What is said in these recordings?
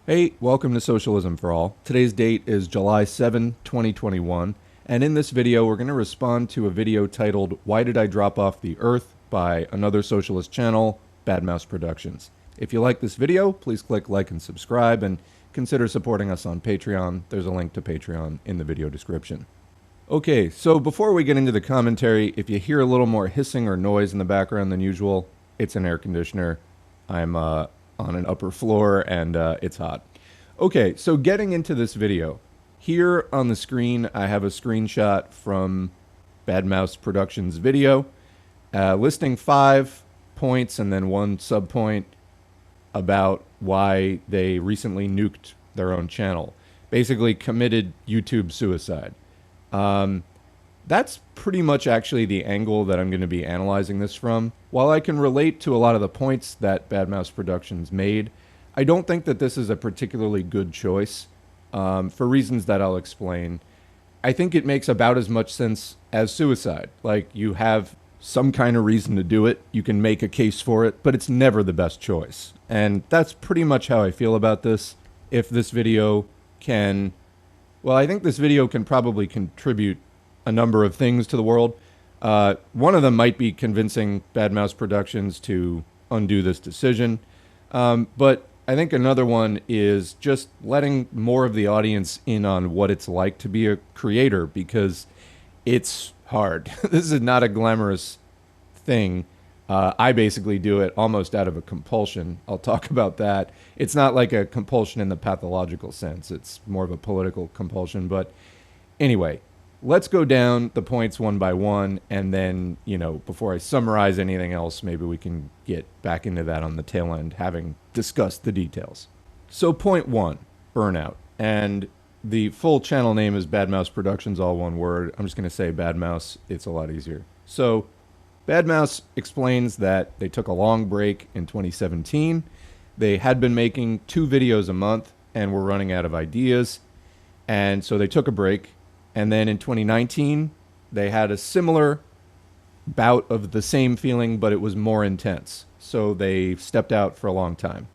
Hey, welcome to Socialism for All. Today's date is July 7, 2021, and in this video we're going to respond to a video titled Why Did I Drop Off the Earth by another socialist channel, BadMouseProductions. If you like this video, please click like and subscribe, and consider supporting us on Patreon. There's a link to Patreon in the video description. Okay, so before we get into the commentary, if you hear a little more hissing or noise in the background than usual, it's an air conditioner. I'm on an upper floor and it's hot. Okay, so getting into this video, here on the screen I have a screenshot from BadMouseProductions video listing 5 points and then one subpoint about why they recently nuked their own channel. Basically committed YouTube suicide. That's pretty much actually the angle that I'm going to be analyzing this from. While I can relate to a lot of the points that BadMouseProductions made, I don't think that this is a particularly good choice, for reasons that I'll explain. I think it makes about as much sense as suicide. Like, you have some kind of reason to do it, you can make a case for it, but it's never the best choice. And that's pretty much how I feel about this. If this video can... Well, I think this video can probably contribute a number of things to the world. One of them might be convincing BadMouseProductions to undo this decision. But I think another one is just letting more of the audience in on what it's like to be a creator, because it's hard. This is not a glamorous thing. I basically do it almost out of a compulsion. I'll talk about that. It's not like a compulsion in the pathological sense. It's more of a political compulsion. But anyway, let's go down the points one by one, and then, before I summarize anything else, maybe we can get back into that on the tail end, having discussed the details. So point 1, burnout. And the full channel name is BadMouseProductions, all one word. I'm just going to say BadMouse. It's a lot easier. So BadMouse explains that they took a long break in 2017. They had been making 2 videos a month and were running out of ideas. And so they took a break. And then in 2019, they had a similar bout of the same feeling, but it was more intense. So they stepped out for a long time.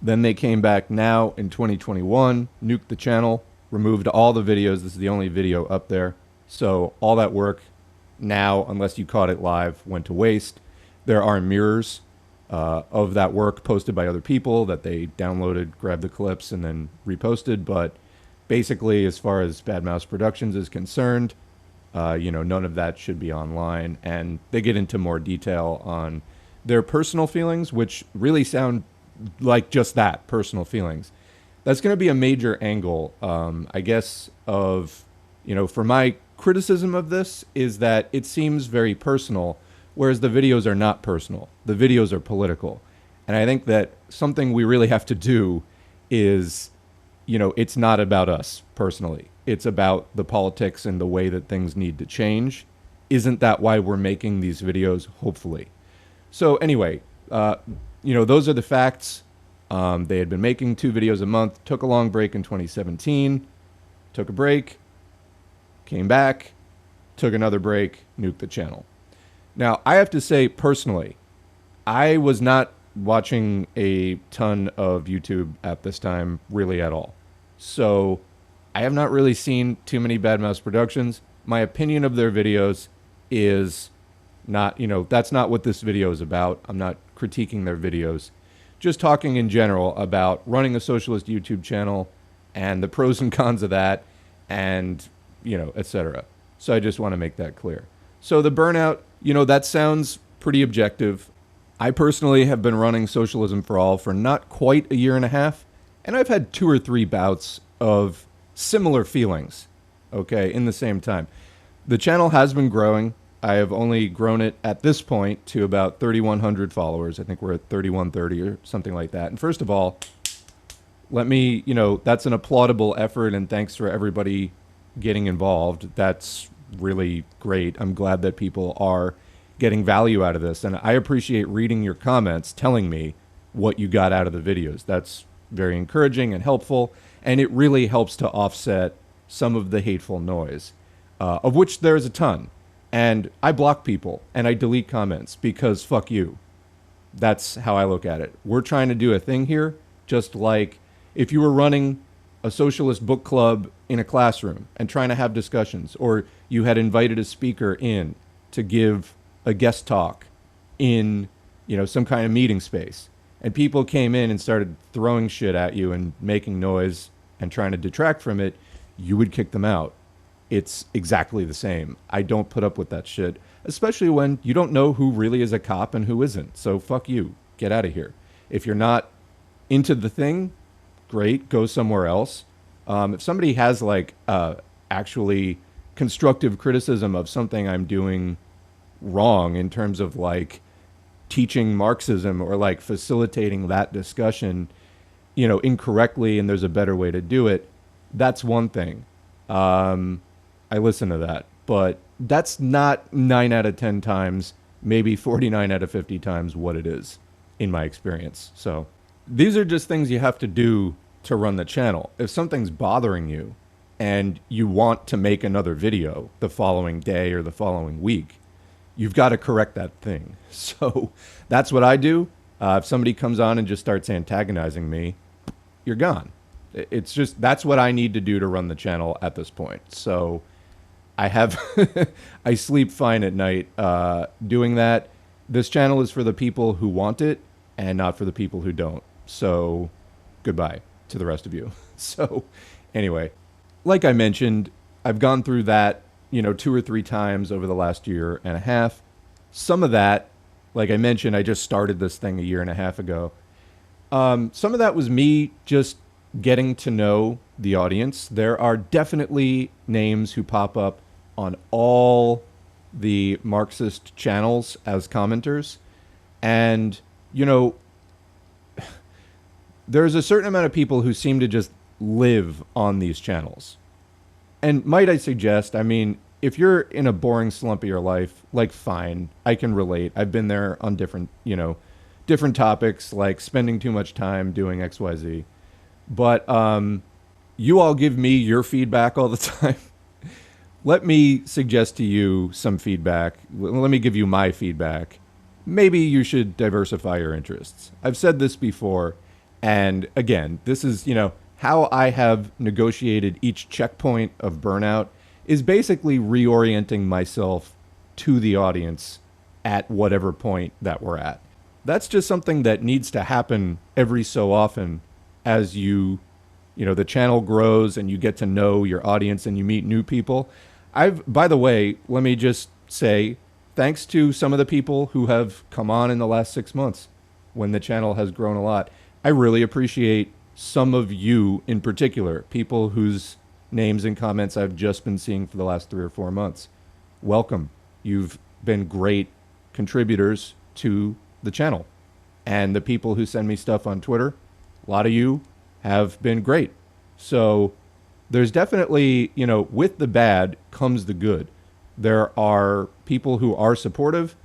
Then they came back now in 2021, nuked the channel, removed all the videos. This is the only video up there. So all that work now, unless you caught it live, went to waste. There are mirrors of that work posted by other people that they downloaded, grabbed the clips, and then reposted. But basically, as far as BadMouseProductions is concerned, none of that should be online. And they get into more detail on their personal feelings, which really sound like just that, personal feelings. That's going to be a major angle, I guess, of, for my criticism of this is that it seems very personal, whereas the videos are not personal. The videos are political. And I think that something we really have to do is... it's not about us personally. It's about the politics and the way that things need to change. Isn't that why we're making these videos? Hopefully. So anyway, those are the facts. They had been making 2 videos a month, took a long break in 2017, took a break, came back, took another break, nuked the channel. Now, I have to say personally, I was not watching a ton of YouTube at this time, really at all. So I have not really seen too many BadMouseProductions. My opinion of their videos is not, that's not what this video is about. I'm not critiquing their videos. Just talking in general about running a socialist YouTube channel and the pros and cons of that, and, etc. So I just want to make that clear. So the burnout, that sounds pretty objective. I personally have been running Socialism for All for not quite a year and a half, and I've had 2 or 3 bouts of similar feelings, okay, in the same time. The channel has been growing. I have only grown it at this point to about 3,100 followers. I think we're at 3,130 or something like that. And first of all, let me, that's an applaudable effort, and thanks for everybody getting involved. That's really great. I'm glad that people are getting value out of this, and I appreciate reading your comments telling me what you got out of the videos. That's very encouraging and helpful, and it really helps to offset some of the hateful noise, of which there's a ton. And I block people and I delete comments because fuck you. That's how I look at it. We're trying to do a thing here, just like If you were running a socialist book club in a classroom and trying to have discussions, or you had invited a speaker in to give a guest talk in, some kind of meeting space, and people came in and started throwing shit at you and making noise and trying to detract from it, you would kick them out. It's exactly the same. I don't put up with that shit, especially when you don't know who really is a cop and who isn't. So fuck you. Get out of here. If you're not into the thing, great, go somewhere else. If somebody has actually constructive criticism of something I'm doing wrong in terms of teaching Marxism or facilitating that discussion, incorrectly, and there's a better way to do it, that's one thing. I listen to that, but that's not 9 out of 10 times, maybe 49 out of 50 times what it is in my experience. So these are just things you have to do to run the channel. If something's bothering you and you want to make another video the following day or the following week, you've got to correct that thing. So that's what I do. If somebody comes on and just starts antagonizing me, you're gone. It's just, that's what I need to do to run the channel at this point. So I sleep fine at night doing that. This channel is for the people who want it and not for the people who don't. So goodbye to the rest of you. So anyway, like I mentioned, I've gone through that, 2 or 3 times over the last year and a half. Some of that, like I mentioned, I just started this thing a year and a half ago. Some of that was me just getting to know the audience. There are definitely names who pop up on all the Marxist channels as commenters. And, there's a certain amount of people who seem to just live on these channels. And might I suggest, if you're in a boring slump of your life, fine, I can relate. I've been there on different topics, like spending too much time doing XYZ. But you all give me your feedback all the time. Let me suggest to you some feedback. Let me give you my feedback. Maybe you should diversify your interests. I've said this before, and again, this is, how I have negotiated each checkpoint of burnout is basically reorienting myself to the audience at whatever point that we're at. That's just something that needs to happen every so often as the channel grows and you get to know your audience and you meet new people. By the way, let me just say, thanks to some of the people who have come on in the last 6 months when the channel has grown a lot. I really appreciate some of you in particular, people whose names and comments I've just been seeing for the last 3 or 4 months. Welcome. You've been great contributors to the channel. And the people who send me stuff on Twitter, a lot of you have been great. So there's definitely, with the bad comes the good. There are people who are supportive,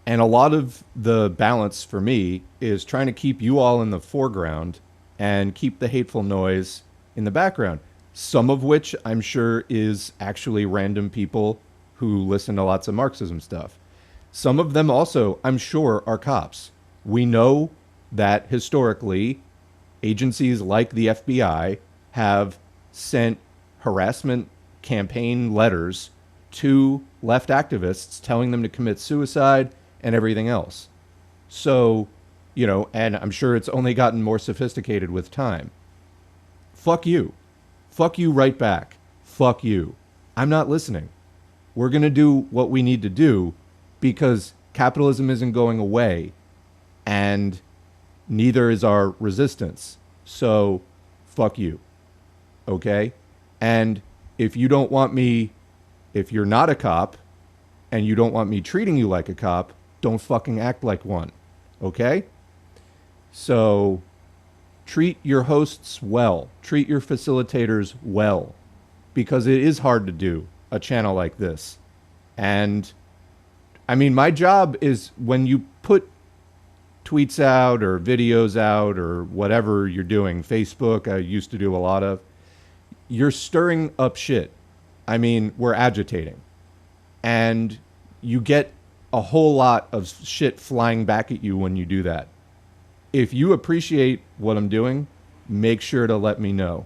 and a lot of the balance for me is trying to keep you all in the foreground and keep the hateful noise in the background. Some of which I'm sure is actually random people who listen to lots of Marxism stuff. Some of them also, I'm sure, are cops. We know that historically, agencies like the FBI have sent harassment campaign letters to left activists telling them to commit suicide and everything else. So, and I'm sure it's only gotten more sophisticated with time. Fuck you. Fuck you right back. Fuck you. I'm not listening. We're going to do what we need to do because capitalism isn't going away and neither is our resistance. So fuck you. Okay? And if you don't want me, if you're not a cop and you don't want me treating you like a cop, don't fucking act like one. Okay? So treat your hosts well. Treat your facilitators well. Because it is hard to do a channel like this. And my job is when you put tweets out or videos out or whatever you're doing, Facebook, I used to do a lot of, you're stirring up shit. We're agitating. And you get a whole lot of shit flying back at you when you do that. If you appreciate what I'm doing, make sure to let me know.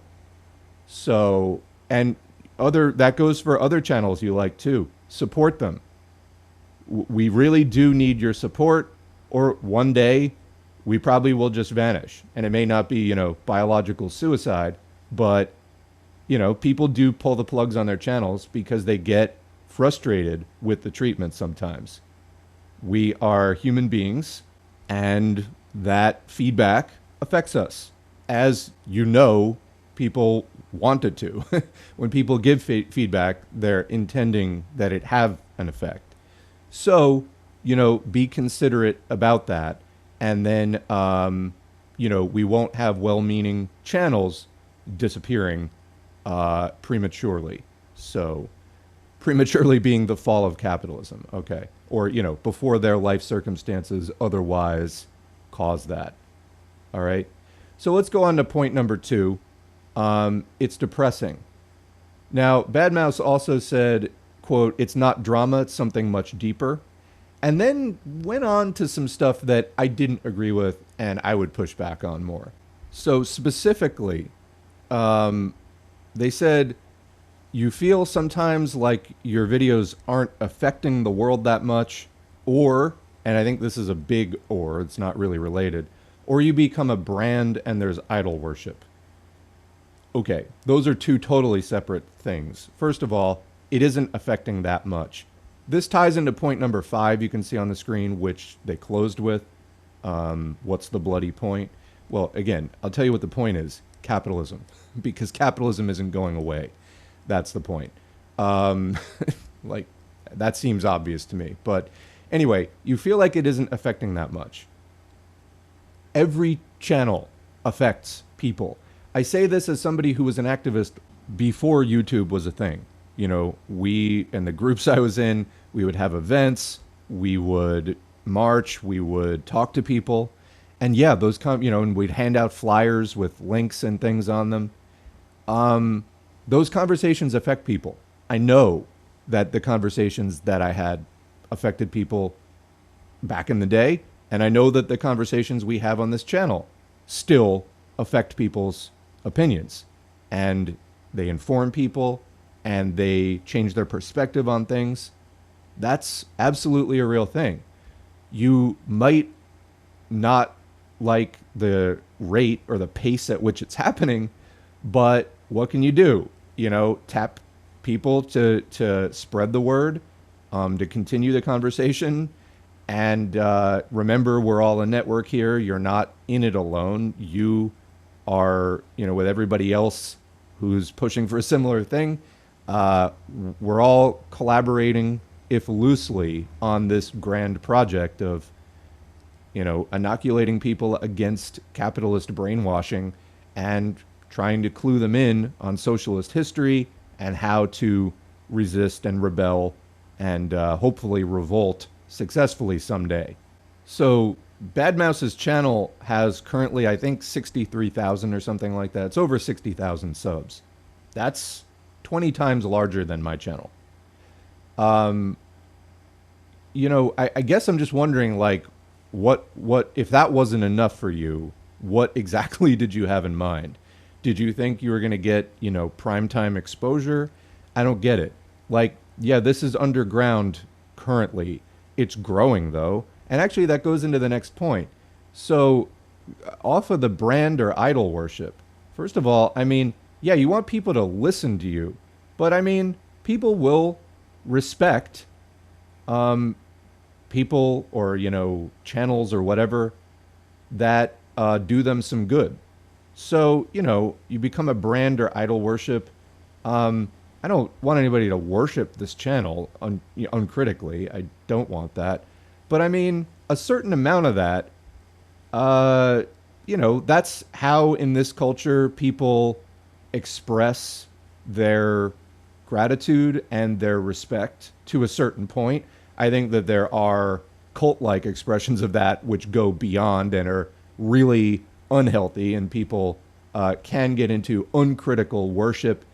So, and that goes for other channels you like too. Support them. We really do need your support, or one day we probably will just vanish. And it may not be, biological suicide, but, people do pull the plugs on their channels because they get frustrated with the treatment sometimes. We are human beings, and that feedback affects us. As you know, people want it to. When people give feedback, they're intending that it have an effect. So, be considerate about that. And then, we won't have well-meaning channels disappearing prematurely. So, prematurely being the fall of capitalism, okay? Or, before their life circumstances otherwise cause that. All right? So let's go on to point number 2. It's depressing. Now, Bad Mouse also said, quote, "It's not drama, it's something much deeper." And then went on to some stuff that I didn't agree with and I would push back on more. So specifically, they said, "You feel sometimes like your videos aren't affecting the world that much, or," and I think this is a big or, it's not really related, "or you become a brand and there's idol worship." Okay, those are two totally separate things. First of all, it isn't affecting that much. This ties into point number 5 you can see on the screen, which they closed with. What's the bloody point? Well, again, I'll tell you what the point is. Capitalism. Because capitalism isn't going away. That's the point. Like, that seems obvious to me. But anyway, you feel like it isn't affecting that much. Every channel affects people. I say this as somebody who was an activist before YouTube was a thing. We, and the groups I was in, we would have events, we would march, we would talk to people. And yeah, those and we'd hand out flyers with links and things on them. Those conversations affect people. I know that the conversations that I had affected people back in the day, and I know that the conversations we have on this channel still affect people's opinions, and they inform people, and they change their perspective on things. That's absolutely a real thing. You might not like the rate or the pace at which it's happening, but what can you do? Tap people to spread the word, to continue the conversation. And remember, we're all a network here. You're not in it alone. You are, with everybody else who's pushing for a similar thing. We're all collaborating, if loosely, on this grand project of, inoculating people against capitalist brainwashing and trying to clue them in on socialist history and how to resist and rebel and hopefully revolt successfully someday. So Bad Mouse's channel has currently, I think, 63,000 or something like that. It's over 60,000 subs. That's 20 times larger than my channel. I guess I'm just wondering, like, what if that wasn't enough for you, what exactly did you have in mind? Did you think you were going to get, primetime exposure? I don't get it. Like, yeah, this is underground currently. It's growing, though. And actually, that goes into the next point. So, off of the brand or idol worship, first of all, yeah, you want people to listen to you. But, people will respect people or, channels or whatever that do them some good. So, you become a brand or idol worship. I don't want anybody to worship this channel uncritically. I don't want that. But a certain amount of that, that's how in this culture people express their gratitude and their respect to a certain point. I think that there are cult-like expressions of that which go beyond and are really unhealthy, and people can get into uncritical worship.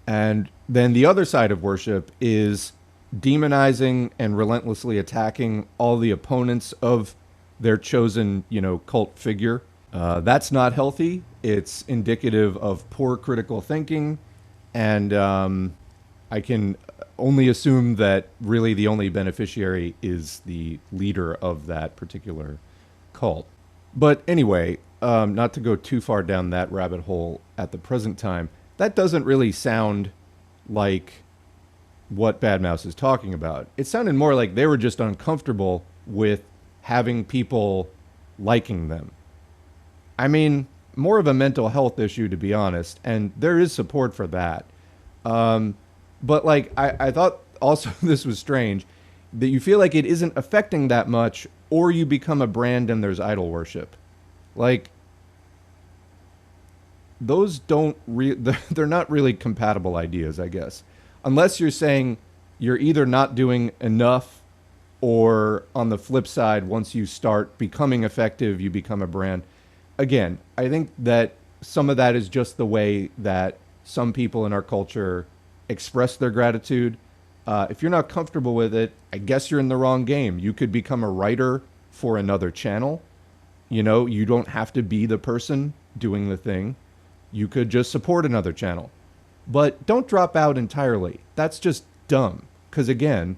And then the other side of worship is demonizing and relentlessly attacking all the opponents of their chosen, cult figure. That's not healthy. It's indicative of poor critical thinking, and I can only assume that really the only beneficiary is the leader of that particular cult. But anyway, not to go too far down that rabbit hole at the present time, that doesn't really sound like what Bad Mouse is talking about. It sounded more like they were just uncomfortable with having people liking them. I mean, more of a mental health issue, to be honest, and there is support for that. But like, I thought also this was strange that you feel like it isn't affecting that much, or you become a brand and there's idol worship. Like, those don't they're not really compatible ideas, I guess. Unless you're saying you're either not doing enough, or on the flip side, once you start becoming effective, you become a brand. Again, I think that some of that is just the way that some people in our culture express their gratitude. If you're not comfortable with it, I guess you're in the wrong game. You could become a writer for another channel. You know, you don't have to be the person doing the thing. You could just support another channel. But don't drop out entirely. That's just dumb. Because again,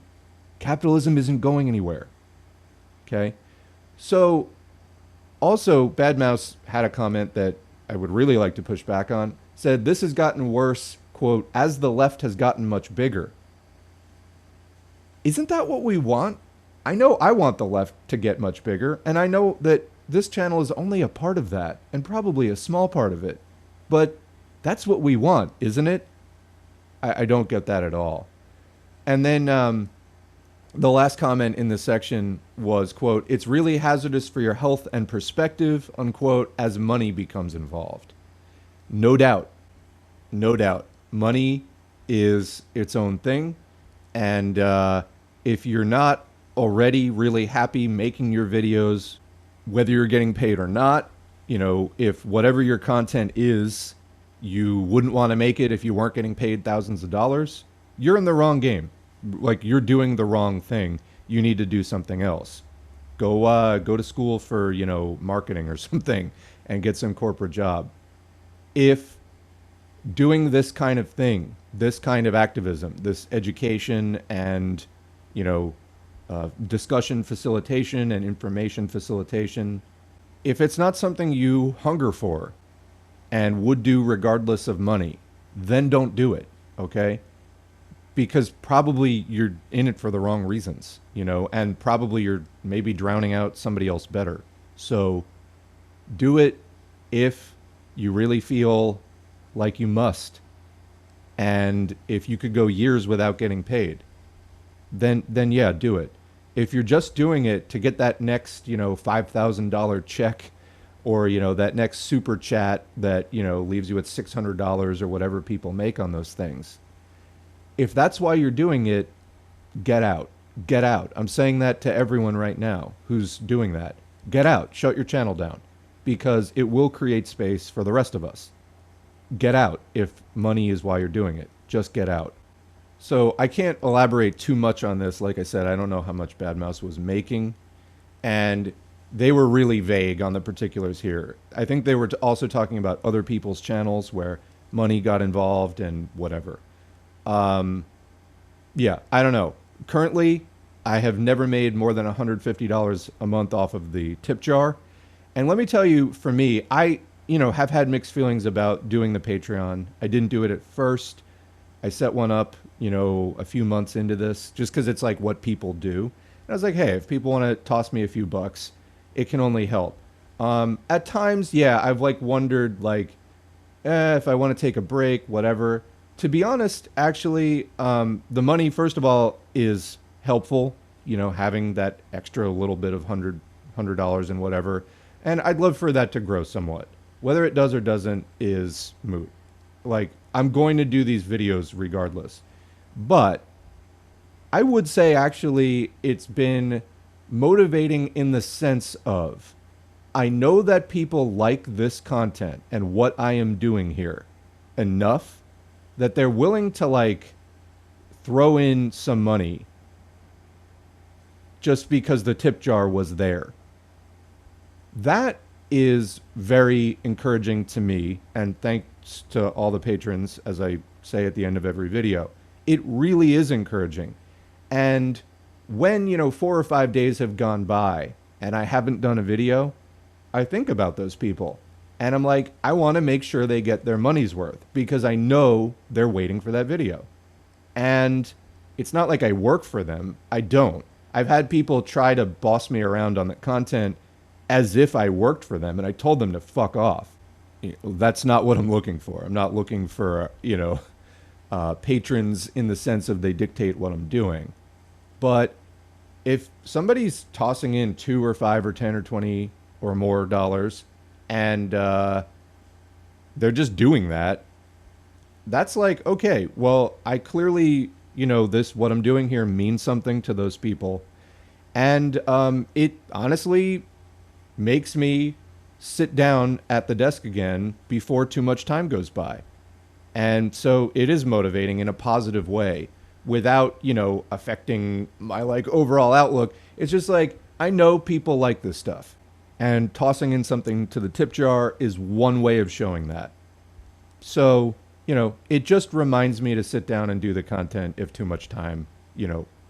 capitalism isn't going anywhere. Okay? So, also, Bad Mouse had a comment that I would really like to push back on. Said, this has gotten worse, quote, as the left has gotten much bigger. Isn't that what we want? I know I want the left to get much bigger, and I know that this channel is only a part of that, and probably a small part of it. But that's what we want, isn't it? I don't get that at all. And then the last comment in this section was, quote, it's really hazardous for your health and perspective, unquote, as money becomes involved. No doubt. No doubt. Money is its own thing. And if you're not already really happy making your videos, whether you're getting paid or not, you know, if whatever your content is, you wouldn't want to make it if you weren't getting paid thousands of dollars, you're in the wrong game. Like, you're doing the wrong thing. You need to do something else. Go to school for, you know, marketing or something and get some corporate job. If doing this kind of thing, this kind of activism, this education and, you know, discussion facilitation and information facilitation, if it's not something you hunger for and would do regardless of money, then don't do it, okay? Because probably you're in it for the wrong reasons, you know, and probably you're maybe drowning out somebody else better. So do it if you really feel like you must. And if you could go years without getting paid, then yeah, do it. If you're just doing it to get that next, you know, $5,000 check, or, you know, that next super chat that, you know, leaves you with $600 or whatever people make on those things, if that's why you're doing it, get out. Get out. I'm saying that to everyone right now who's doing that. Get out. Shut your channel down, because it will create space for the rest of us. Get out if money is why you're doing it. Just get out. So I can't elaborate too much on this. Like I said, I don't know how much Bad Mouse was making, and they were really vague on the particulars here. I think they were also talking about other people's channels where money got involved and whatever. Yeah, I don't know. Currently, I have never made more than $150 a month off of the tip jar. And let me tell you, for me, I, you know, have had mixed feelings about doing the Patreon. I didn't do it at first. I set one up, you know, a few months into this, just because it's like what people do. And I was like, hey, if people want to toss me a few bucks, it can only help. At times, yeah, I've like wondered, like, if I want to take a break, whatever. To be honest, actually, the money, first of all, is helpful, you know, having that extra little bit of $100 and whatever. And I'd love for that to grow somewhat. Whether it does or doesn't is moot. Like, I'm going to do these videos regardless. But I would say, actually, it's been motivating in the sense of, I know that people like this content and what I am doing here enough that they're willing to, like, throw in some money just because the tip jar was there. That is very encouraging to me, and thanks to all the patrons, as I say at the end of every video. It really is encouraging. And when, 4 or 5 days have gone by and I haven't done a video, I think about those people. And I'm like, I want to make sure they get their money's worth because I know they're waiting for that video. And it's not like I work for them. I don't. I've had people try to boss me around on the content as if I worked for them, and I told them to fuck off. That's not what I'm looking for. I'm not looking for, patrons in the sense of they dictate what I'm doing. But if somebody's tossing in 2 or 5 or 10 or 20 or more dollars, and they're just doing that, that's like, okay, well, I clearly, what I'm doing here means something to those people. And it honestly makes me sit down at the desk again before too much time goes by. And so it is motivating in a positive way without, affecting my overall outlook. It's just like, I know people like this stuff, and tossing in something to the tip jar is one way of showing that. So, it just reminds me to sit down and do the content if too much time,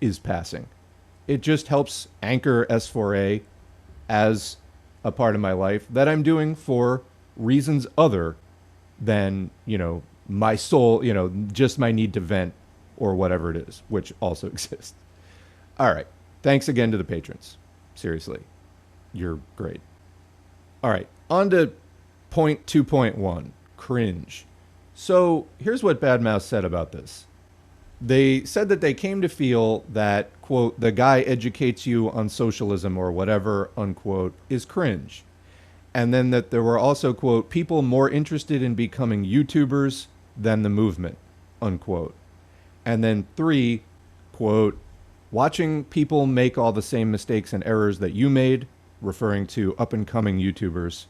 is passing. It just helps anchor S4A as a part of my life that I'm doing for reasons other than, my soul, just my need to vent or whatever it is, which also exists. All right. Thanks again to the patrons. Seriously. You're great. All right. On to point 2.1, cringe. So here's what BadMouse said about this. They said that they came to feel that, quote, the guy educates you on socialism or whatever, unquote, is cringe. And then that there were also, quote, people more interested in becoming YouTubers than the movement, unquote. And then 3, quote, watching people make all the same mistakes and errors that you made, referring to up-and-coming YouTubers,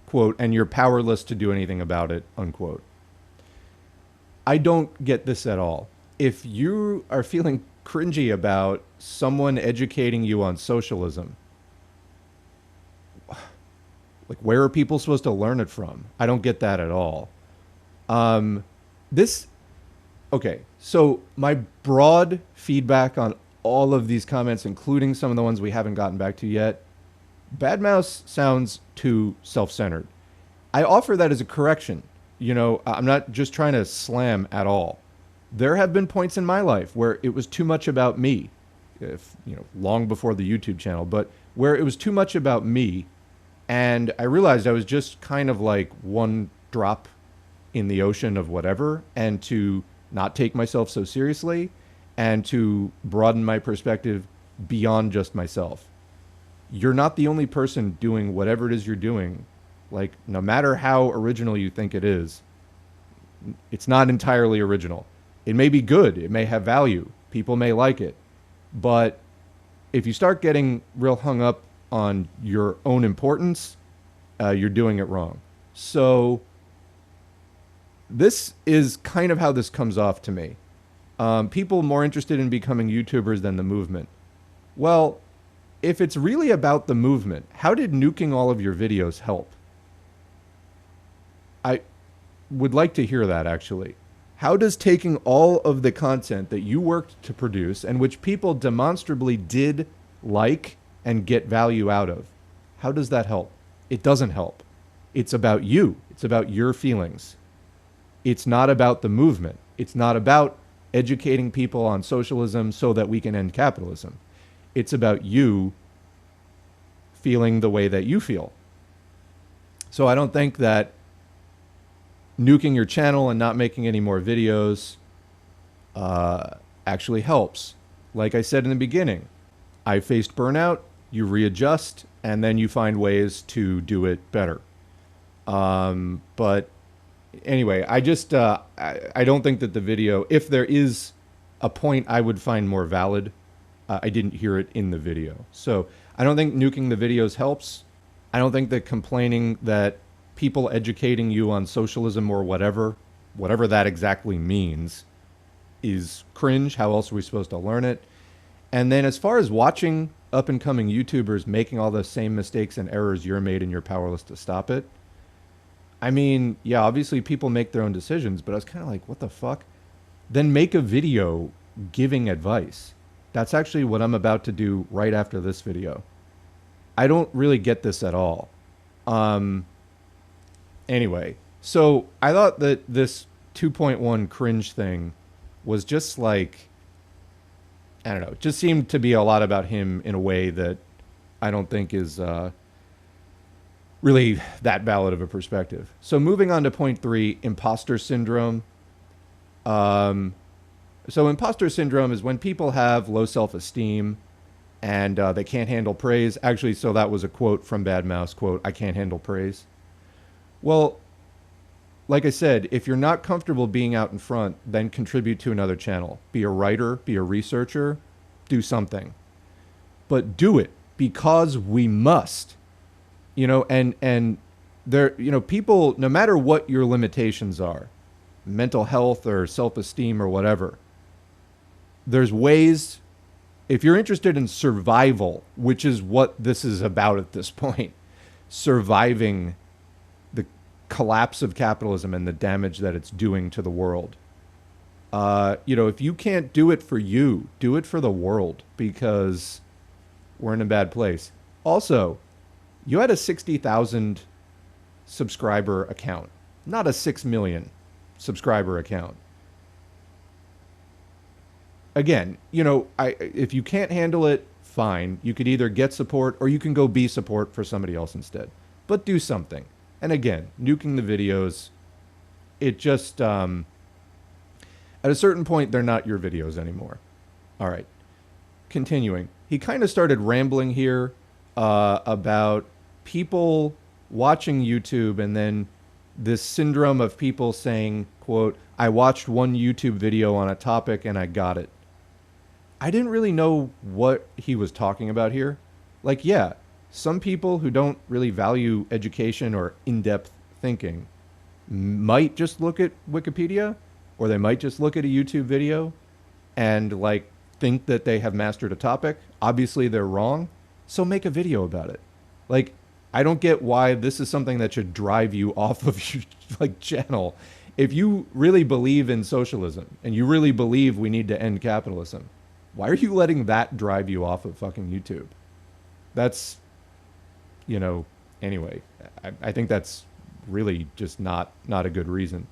quote, and you're powerless to do anything about it, unquote. I don't get this at all. If you are feeling cringy about someone educating you on socialism, where are people supposed to learn it from? I don't get that at all. Okay, so my broad feedback on all of these comments, including some of the ones we haven't gotten back to yet, BadMouse sounds too self-centered. I offer that as a correction. I'm not just trying to slam at all. There have been points in my life where it was too much about me, long before the YouTube channel, but where it was too much about me. And I realized I was just kind of like one drop in the ocean of whatever, and to not take myself so seriously and to broaden my perspective beyond just myself. You're not the only person doing whatever it is you're doing. No matter how original you think it is, it's not entirely original. It may be good. It may have value. People may like it. But if you start getting real hung up on your own importance, you're doing it wrong. So this is kind of how this comes off to me. People more interested in becoming YouTubers than the movement. Well, if it's really about the movement, how did nuking all of your videos help? I would like to hear that, actually. How does taking all of the content that you worked to produce and which people demonstrably did like and get value out of, how does that help? It doesn't help. It's about you. It's about your feelings. It's not about the movement. It's not about educating people on socialism so that we can end capitalism. It's about you feeling the way that you feel. So I don't think that nuking your channel and not making any more videos actually helps. Like I said in the beginning, I faced burnout, you readjust, and then you find ways to do it better. But anyway, I just, I don't think that the video, if there is a point I would find more valid, I didn't hear it in the video. So I don't think nuking the videos helps. I don't think that complaining that people educating you on socialism or whatever that exactly means, is cringe. How else are we supposed to learn it? And then as far as watching up and coming YouTubers making all the same mistakes and errors you're made and you're powerless to stop it, I mean, yeah, obviously people make their own decisions, but I was kind of like, what the fuck? Then make a video giving advice. That's actually what I'm about to do right after this video. I don't really get this at all. Anyway, so I thought that this 2.1 cringe thing was just like, I don't know, it just seemed to be a lot about him in a way that I don't think is really that valid of a perspective. So moving on to point 3, imposter syndrome. So imposter syndrome is when people have low self-esteem and they can't handle praise. Actually, so that was a quote from Bad Mouse, quote, "I can't handle praise." Well, like I said, if you're not comfortable being out in front, then contribute to another channel. Be a writer, be a researcher, do something. But do it because we must. You know, and there, you know, people, no matter what your limitations are, mental health or self-esteem or whatever, there's ways, if you're interested in survival, which is what this is about at this point, surviving the collapse of capitalism and the damage that it's doing to the world. You know, if you can't do it for you, do it for the world, because we're in a bad place. Also, you had a 60,000 subscriber account, not a 6 million subscriber account. Again, you know, if you can't handle it, fine. You could either get support or you can go be support for somebody else instead. But do something. And again, nuking the videos, it just, at a certain point, they're not your videos anymore. All right. Continuing. He kind of started rambling here about people watching YouTube and then this syndrome of people saying, quote, "I watched one YouTube video on a topic and I got it." I didn't really know what he was talking about here. Like, yeah, some people who don't really value education or in-depth thinking might just look at Wikipedia, or they might just look at a YouTube video and like think that they have mastered a topic. Obviously they're wrong. So make a video about it. Like, I don't get why this is something that should drive you off of your like channel. If you really believe in socialism and you really believe we need to end capitalism, why are you letting that drive you off of fucking YouTube? That's, you know, anyway, I think that's really just not a good reason.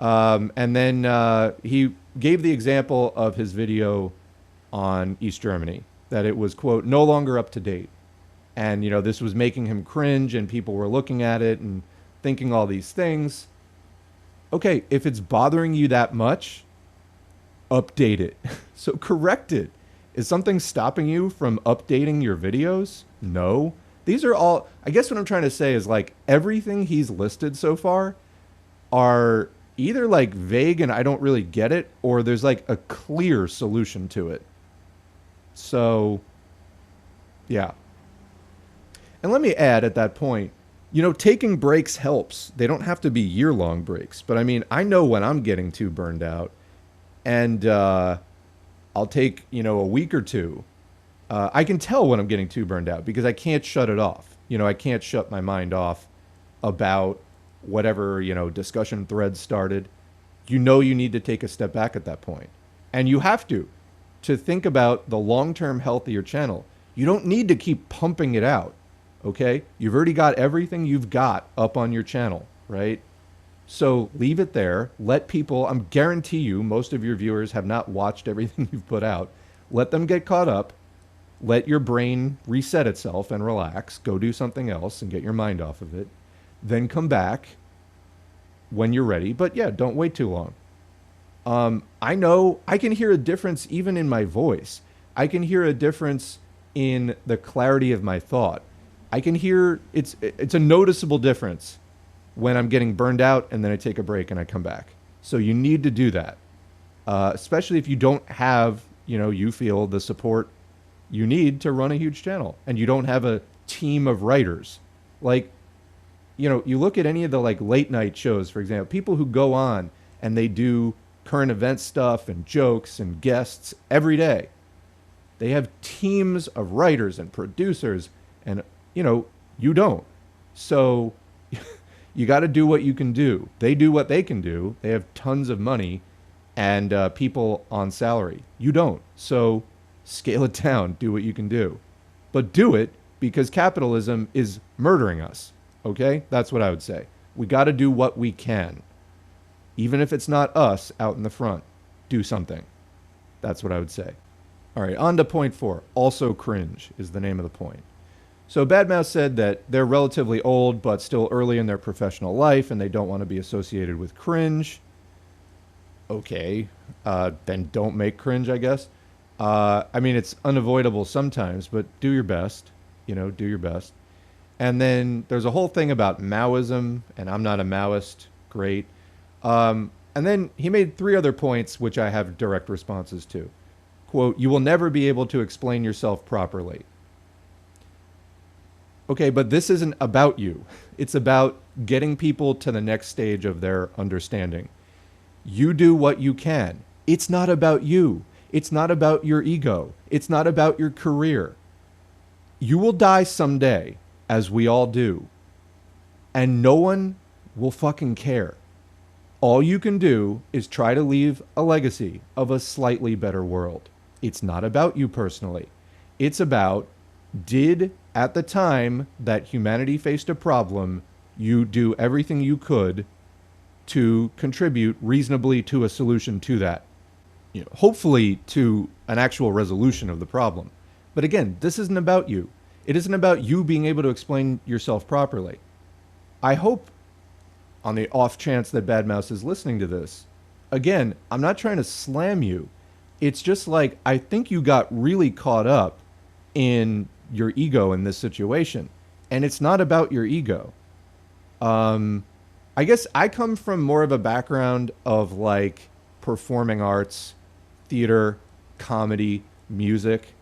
And then he gave the example of his video on East Germany, that it was, quote, "no longer up to date." And, you know, this was making him cringe and people were looking at it and thinking all these things. Okay, if it's bothering you that much, update it. So correct it. Is something stopping you from updating your videos? No. These are all, I guess what I'm trying to say is like everything he's listed so far are either like vague and I don't really get it, or there's like a clear solution to it. So, yeah. And let me add at that point, you know, taking breaks helps. They don't have to be year-long breaks. But I mean, I know when I'm getting too burned out, and I'll take, you know, a week or two. I can tell when I'm getting too burned out because I can't shut it off. You know, I can't shut my mind off about whatever, you know, discussion threads started. You know, you need to take a step back at that point. And you have to think about the long-term health of your channel. You don't need to keep pumping it out. Okay? You've already got everything you've got up on your channel, right? So leave it there. Let people, I'm guarantee you, most of your viewers have not watched everything you've put out. Let them get caught up. Let your brain reset itself and relax. Go do something else and get your mind off of it. Then come back when you're ready. But yeah, don't wait too long. I know I can hear a difference even in my voice. I can hear a difference in the clarity of my thought. I can hear it's a noticeable difference when I'm getting burned out and then I take a break and I come back. So you need to do that, especially if you don't have, you know, you feel the support you need to run a huge channel and you don't have a team of writers. Like, you know, you look at any of the like late night shows, for example, people who go on and they do current event stuff and jokes and guests every day. They have teams of writers and producers, and you don't. So you got to do what you can do. They do what they can do. They have tons of money and people on salary. You don't. So scale it down. Do what you can do. But do it because capitalism is murdering us. Okay? That's what I would say. We got to do what we can. Even if it's not us out in the front, do something. That's what I would say. All right, on to point 4. Also cringe is the name of the point. So BadMouse said that they're relatively old, but still early in their professional life, and they don't want to be associated with cringe. Okay, then don't make cringe, I guess. I mean, it's unavoidable sometimes, but do your best. Do your best. And then there's a whole thing about Maoism, and I'm not a Maoist. Great. And then he made 3 other points, which I have direct responses to. Quote, you will never be able to explain yourself properly. Okay, but this isn't about you. It's about getting people to the next stage of their understanding. You do what you can. It's not about you. It's not about your ego. It's not about your career. You will die someday, as we all do, and no one will fucking care. All you can do is try to leave a legacy of a slightly better world. It's not about you personally. It's about, did at the time that humanity faced a problem, you do everything you could to contribute reasonably to a solution to that? Hopefully to an actual resolution of the problem. But again, this isn't about you. It isn't about you being able to explain yourself properly. I hope, on the off chance that BadMouse is listening to this, again, I'm not trying to slam you. It's just like, I think you got really caught up in your ego in this situation. And it's not about your ego. I guess I come from more of a background of like performing arts, theater, comedy, music.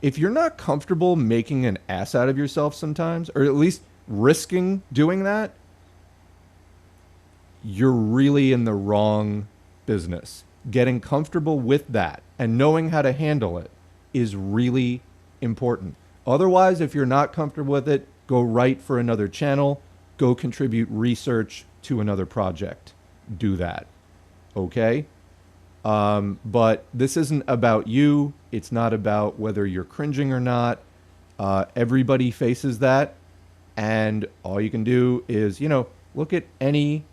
If you're not comfortable making an ass out of yourself sometimes, or at least risking doing that, you're really in the wrong business. Getting comfortable with that and knowing how to handle it is really important. Otherwise, if you're not comfortable with it, go write for another channel, go contribute research to another project. Do that. Okay? But this isn't about you. It's not about whether you're cringing or not. Everybody faces that. And all you can do is, look at any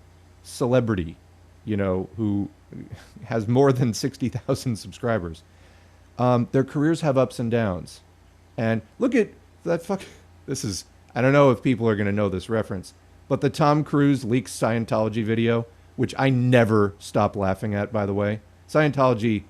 celebrity, who has more than 60,000 subscribers. Their careers have ups and downs. And look at that I don't know if people are going to know this reference, but the Tom Cruise leaks Scientology video, which I never stop laughing at, by the way. Scientology,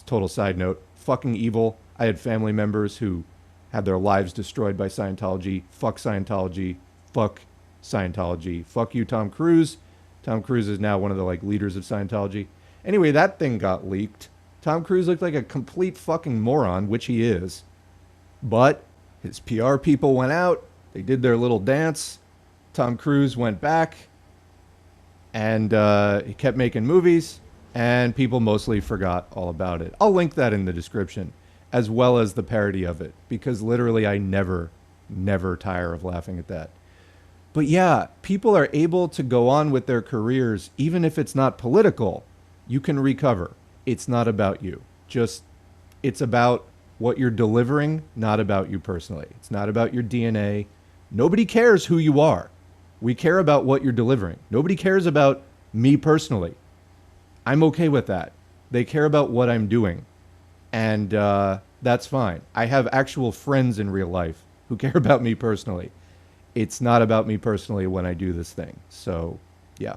total side note, fucking evil. I had family members who had their lives destroyed by Scientology. Fuck Scientology. Fuck Scientology. Fuck you, Tom Cruise. Tom Cruise is now one of the leaders of Scientology. Anyway, that thing got leaked. Tom Cruise looked like a complete fucking moron, which he is. But his PR people went out. They did their little dance. Tom Cruise went back. And he kept making movies. And people mostly forgot all about it. I'll link that in the description, as well as the parody of it, because literally I never tire of laughing at that. But yeah, people are able to go on with their careers, even if it's not political. You can recover. It's not about you. It's about what you're delivering, not about you personally. It's not about your DNA. Nobody cares who you are. We care about what you're delivering. Nobody cares about me personally. I'm okay with that. They care about what I'm doing. And that's fine. I have actual friends in real life who care about me personally. It's not about me personally when I do this thing. So, yeah.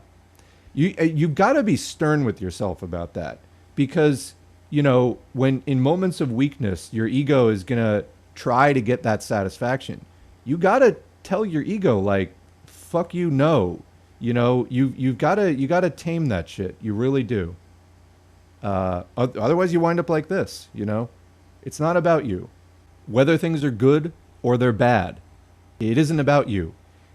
You've got to be stern with yourself about that. Because, when in moments of weakness, your ego is going to try to get that satisfaction. You got to tell your ego, fuck you, no. You've got to tame that shit. You really do. Otherwise, you wind up like this, It's not about you. Whether things are good or they're bad, it isn't about you.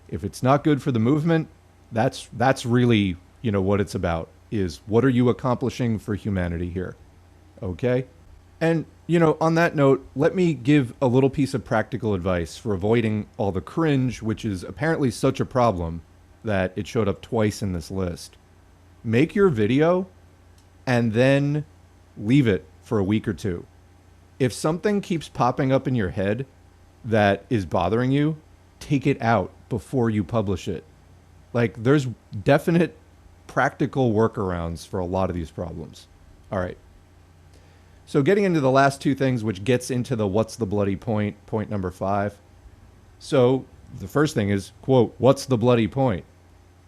If it's not good for the movement, that's really, what it's about, is what are you accomplishing for humanity here? Okay? And, you know, on that note, let me give a little piece of practical advice for avoiding all the cringe, which is apparently such a problem that it showed up twice in this list. Make your video and then leave it for a week or two. If something keeps popping up in your head that is bothering you, take it out before you publish it. Like, there's definite practical workarounds for a lot of these problems. All right. So getting into the last two things, which gets into the what's the bloody point number 5. So the first thing is, quote, what's the bloody point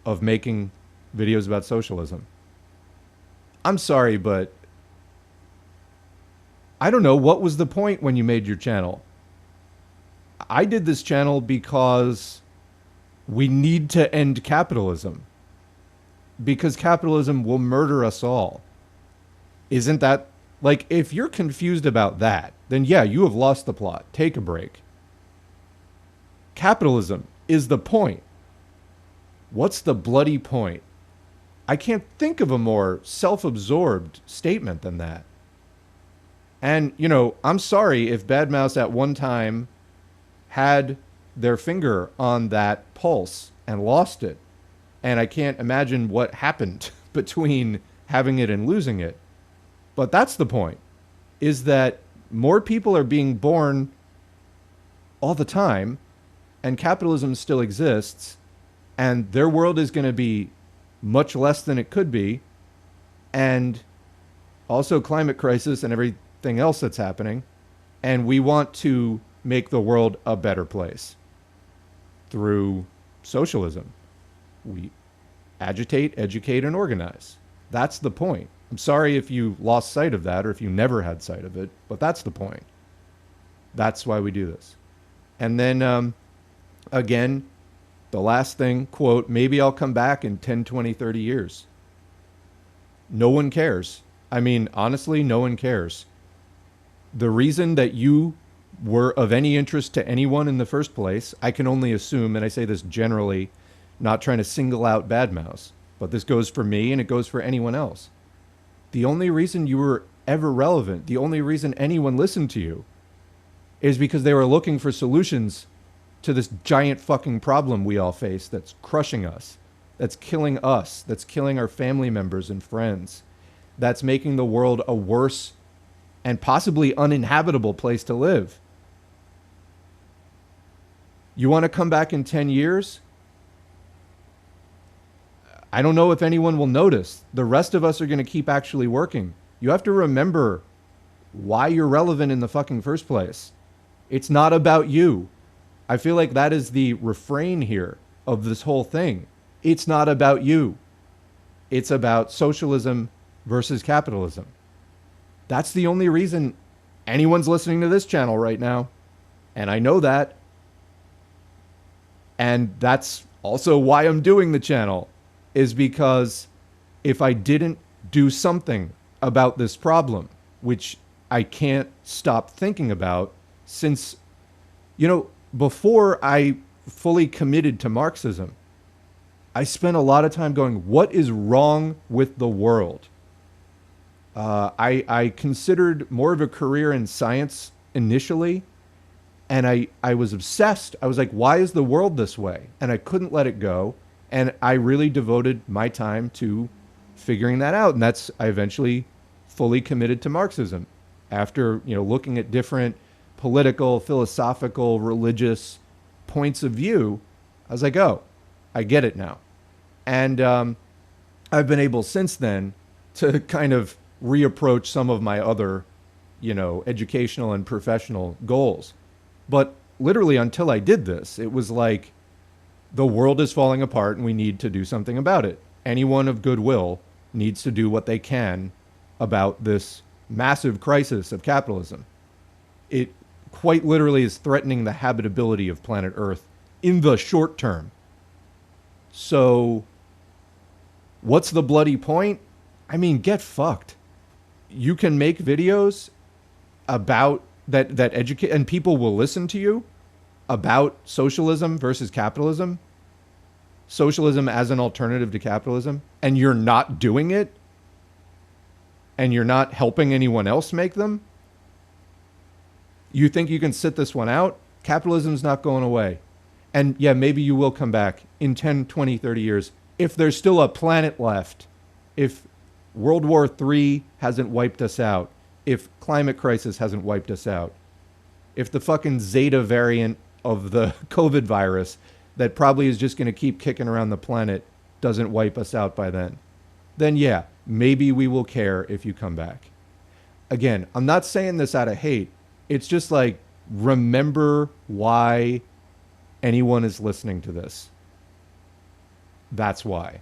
of making videos about socialism? I'm sorry, but I don't know. What was the point when you made your channel? I did this channel because we need to end capitalism. Because capitalism will murder us all. Isn't that, like, if you're confused about that, then yeah, you have lost the plot. Take a break. Capitalism is the point. What's the bloody point? I can't think of a more self-absorbed statement than that. And, you know, I'm sorry if Bad Mouse at one time had their finger on that pulse and lost it. And I can't imagine what happened between having it and losing it. But that's the point, is that more people are being born all the time, and capitalism still exists, and their world is going to be much less than it could be, and also climate crisis and everything else that's happening, and we want to make the world a better place through socialism. We agitate, educate, and organize. That's the point. I'm sorry if you lost sight of that or if you never had sight of it, but that's the point. That's why we do this. And then, again, the last thing, quote, maybe I'll come back in 10, 20, 30 years. No one cares. I mean, honestly, no one cares. The reason that you were of any interest to anyone in the first place, I can only assume, and I say this generally, not trying to single out Bad Mouse, but this goes for me and it goes for anyone else. The only reason you were ever relevant, the only reason anyone listened to you, is because they were looking for solutions to this giant fucking problem we all face that's crushing us, that's killing us, that's killing our family members and friends, that's making the world a worse and possibly uninhabitable place to live. You want to come back in 10 years? I don't know if anyone will notice. The rest of us are going to keep actually working. You have to remember why you're relevant in the fucking first place. It's not about you. I feel like that is the refrain here of this whole thing. It's not about you. It's about socialism versus capitalism. That's the only reason anyone's listening to this channel right now. And I know that. And that's also why I'm doing the channel, is because if I didn't do something about this problem, which I can't stop thinking about since, you know, before I fully committed to Marxism, I spent a lot of time going, what is wrong with the world? I considered more of a career in science initially, and I was obsessed. I was like, why is the world this way? And I couldn't let it go. And I really devoted my time to figuring that out. And that's, I eventually fully committed to Marxism after, you know, looking at different political, philosophical, religious points of view. I was like, oh, I get it now. And I've been able since then to kind of reapproach some of my other, you know, educational and professional goals. But literally until I did this, it was like, the world is falling apart and we need to do something about it. Anyone of goodwill needs to do what they can about this massive crisis of capitalism. It quite literally is threatening the habitability of planet Earth in the short term. So what's the bloody point? I mean, get fucked. You can make videos about that educate, and people will listen to you about socialism versus capitalism, socialism as an alternative to capitalism, and you're not doing it, and you're not helping anyone else make them, You think you can sit this one out? Capitalism's not going away. And yeah, maybe you will come back in 10, 20, 30 years. If there's still a planet left, if World War III hasn't wiped us out, if climate crisis hasn't wiped us out, if the fucking Zeta variant of the COVID virus that probably is just going to keep kicking around the planet doesn't wipe us out by then yeah, maybe we will care if you come back. Again, I'm not saying this out of hate. It's just like, remember why anyone is listening to this. That's why.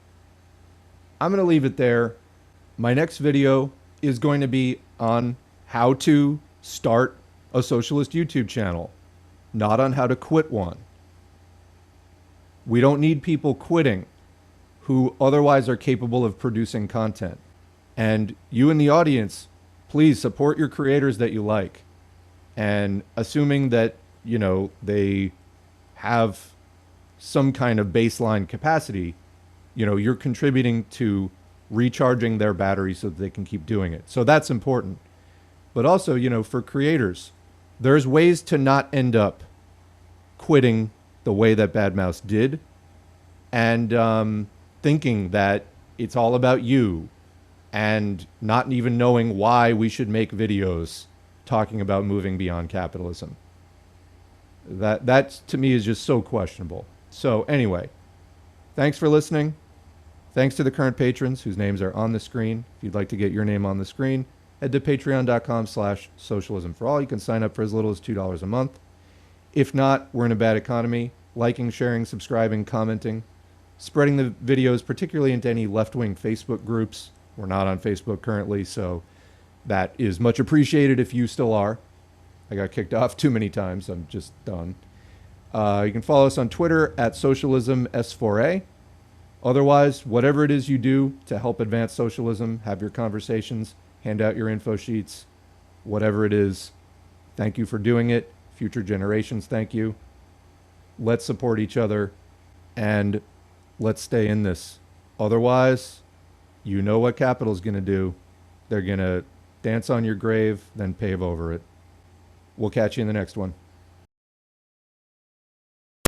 I'm going to leave it there. My next video is going to be on how to start a socialist YouTube channel, not on how to quit one. We don't need people quitting who otherwise are capable of producing content. And you in the audience, please support your creators that you like. And assuming that, you know, they have some kind of baseline capacity, you know, you're contributing to recharging their battery so that they can keep doing it. So that's important. But also, you know, for creators, there's ways to not end up quitting the way that Bad Mouse did and thinking that it's all about you and not even knowing why we should make videos talking about moving beyond capitalism. That to me is just so questionable. So anyway, thanks for listening. Thanks to the current patrons whose names are on the screen. If you'd like to get your name on the screen, head to patreon.com/socialism for all. You can sign up for as little as $2 a month. If not, we're in a bad economy. Liking, sharing, subscribing, commenting, spreading the videos, particularly into any left-wing Facebook groups. We're not on Facebook currently, so that is much appreciated if you still are. I got kicked off too many times. I'm just done. You can follow us on Twitter at socialisms4a. Otherwise, whatever it is you do to help advance socialism, have your conversations, hand out your info sheets, whatever it is, thank you for doing it. Future generations, thank you. Let's support each other and let's stay in this. Otherwise, you know what capital's going to do. They're going to dance on your grave, then pave over it. We'll catch you in the next one.